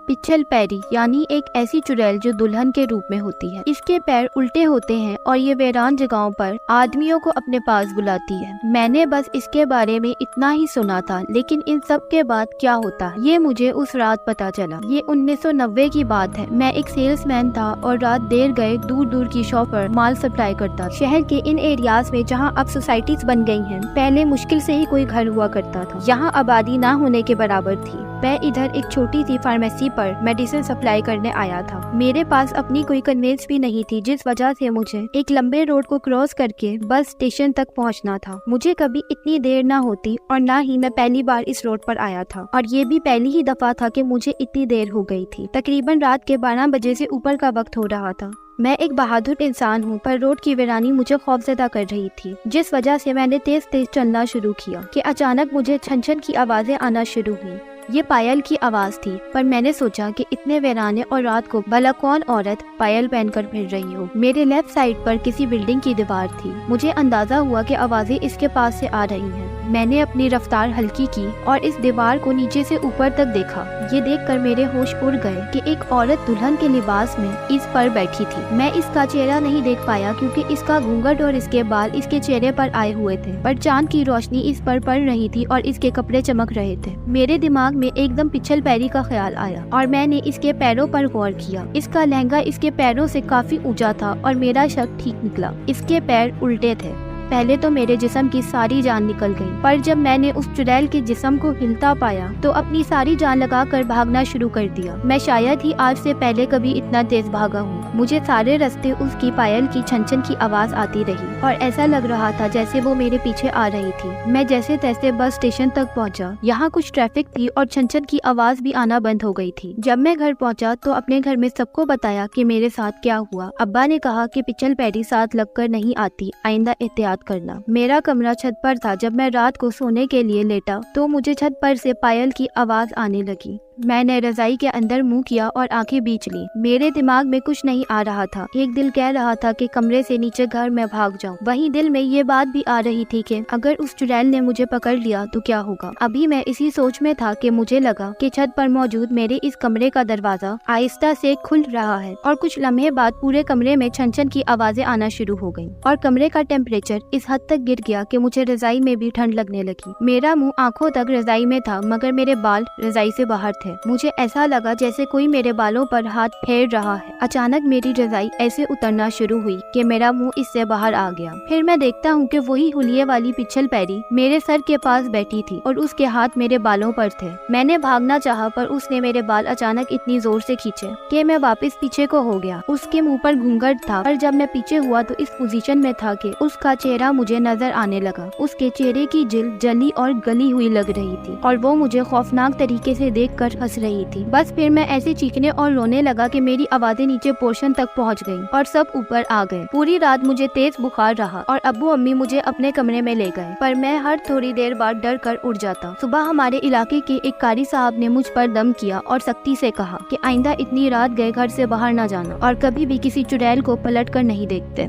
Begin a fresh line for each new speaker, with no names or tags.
पिछल पैरी यानी एक ऐसी चुड़ैल जो दुल्हन के रूप में होती है। इसके पैर उल्टे होते हैं और ये वीरान जगहों पर आदमियों को अपने पास बुलाती है। मैंने बस इसके बारे में इतना ही सुना था, लेकिन इन सब के बाद क्या होता है ये मुझे उस रात पता चला। ये 1990 की बात है। मैं एक सेल्समैन था और रात देर गए दूर दूर की शॉप पर माल सप्लाई करता। शहर के इन एरियाज में जहाँ अब सोसाइटीज बन गई हैं, पहले मुश्किल से ही कोई घर हुआ करता था। यहाँ आबादी ना होने के बराबर थी। मैं इधर एक छोटी सी फार्मेसी पर मेडिसिन सप्लाई करने आया था। मेरे पास अपनी कोई कन्वेंस भी नहीं थी, जिस वजह से मुझे एक लंबे रोड को क्रॉस करके बस स्टेशन तक पहुंचना था। मुझे कभी इतनी देर ना होती और ना ही मैं पहली बार इस रोड पर आया था, और ये भी पहली ही दफा था कि मुझे इतनी देर हो गई थी। तकरीबन रात के 12 बजे से ऊपर का वक्त हो रहा था। मैं एक बहादुर इंसान हूँ, पर रोड की वीरानी मुझे खौफजदा कर रही थी, जिस वजह से मैंने तेज तेज चलना शुरू किया कि अचानक मुझे छन छन की आवाजें आना शुरू हुई। ये पायल की आवाज थी, पर मैंने सोचा कि इतने वीराने और रात को भला कौन औरत पायल पहनकर फिर रही हो। मेरे लेफ्ट साइड पर किसी बिल्डिंग की दीवार थी। मुझे अंदाजा हुआ कि आवाजें इसके पास से आ रही हैं। मैंने अपनी रफ्तार हल्की की और इस दीवार को नीचे से ऊपर तक देखा। ये देखकर मेरे होश उड़ गए कि एक औरत दुल्हन के लिबास में इस पर बैठी थी। मैं इसका चेहरा नहीं देख पाया क्योंकि इसका घूंघट और इसके बाल इसके चेहरे पर आए हुए थे, पर चांद की रोशनी इस पर पड़ रही थी और इसके कपड़े चमक रहे थे। मेरे दिमाग में एकदम पिछल पैरी का ख्याल आया और मैंने इसके पैरों पर गौर किया। इसका लहंगा इसके पैरों से काफी ऊंचा था और मेरा शक ठीक निकला। इसके पैर उल्टे थे। पहले तो मेरे जिस्म की सारी जान निकल गई, पर जब मैंने उस चुड़ैल के जिस्म को हिलता पाया तो अपनी सारी जान लगाकर भागना शुरू कर दिया। मैं शायद ही आज से पहले कभी इतना तेज भागा हूँ। मुझे सारे रास्ते उसकी पायल की छन छन की आवाज आती रही और ऐसा लग रहा था जैसे वो मेरे पीछे आ रही थी। मैं जैसे तैसे बस स्टेशन तक पहुँचा। यहाँ कुछ ट्रैफिक थी और छन छन की आवाज भी आना बंद हो गई थी। जब मैं घर पहुँचा तो अपने घर में सबको बताया कि मेरे साथ क्या हुआ। अब्बा ने कहा कि पिछल पैरी साथ लगकर नहीं आती, आइंदा एहतियात करना। मेरा कमरा छत पर था। जब मैं रात को सोने के लिए लेटा तो मुझे छत पर से पायल की आवाज आने लगी। मैंने रजाई के अंदर मुंह किया और आंखें बीच ली। मेरे दिमाग में कुछ नहीं आ रहा था। एक दिल कह रहा था कि कमरे से नीचे घर में भाग जाऊं। वहीं दिल में ये बात भी आ रही थी कि अगर उस चुड़ैल ने मुझे पकड़ लिया तो क्या होगा। अभी मैं इसी सोच में था कि मुझे लगा कि छत पर मौजूद मेरे इस कमरे का दरवाजा आहिस्ता से खुल रहा है और कुछ लम्हे बाद पूरे कमरे में छन छन की आवाजें आना शुरू हो गयी और कमरे का टेम्परेचर इस हद तक गिर गया कि मुझे रजाई में भी ठंड लगने लगी। मेरा मुँह आँखों तक रजाई में था, मगर मेरे बाल रजाई से बाहर थे। मुझे ऐसा लगा जैसे कोई मेरे बालों पर हाथ फेर रहा है। अचानक मेरी रजाई ऐसे उतरना शुरू हुई कि मेरा मुंह इससे बाहर आ गया। फिर मैं देखता हूँ कि वही हुलिये वाली पिछल पैरी मेरे सर के पास बैठी थी और उसके हाथ मेरे बालों पर थे। मैंने भागना चाहा, पर उसने मेरे बाल अचानक इतनी जोर से खींचे कि मैं वापस पीछे को हो गया। उसके मुंह पर घूंघट था, पर जब मैं पीछे हुआ तो इस पोजीशन में था कि उसका चेहरा मुझे नजर आने लगा। उसके चेहरे की जिल्द जली और गली हुई लग रही थी और वो मुझे खौफनाक तरीके से देखकर हंस रही थी। बस फिर मैं ऐसे चीखने और रोने लगा कि मेरी आवाजें नीचे पोर्शन तक पहुंच गईं और सब ऊपर आ गए। पूरी रात मुझे तेज बुखार रहा और अब्बू अम्मी मुझे अपने कमरे में ले गए, पर मैं हर थोड़ी देर बाद डर कर उठ जाता। सुबह हमारे इलाके के एक कारी साहब ने मुझ पर दम किया और सख्ती से कहा कि आइंदा इतनी रात गए घर से बाहर न जाना और कभी भी किसी चुड़ैल को पलट कर नहीं देखते।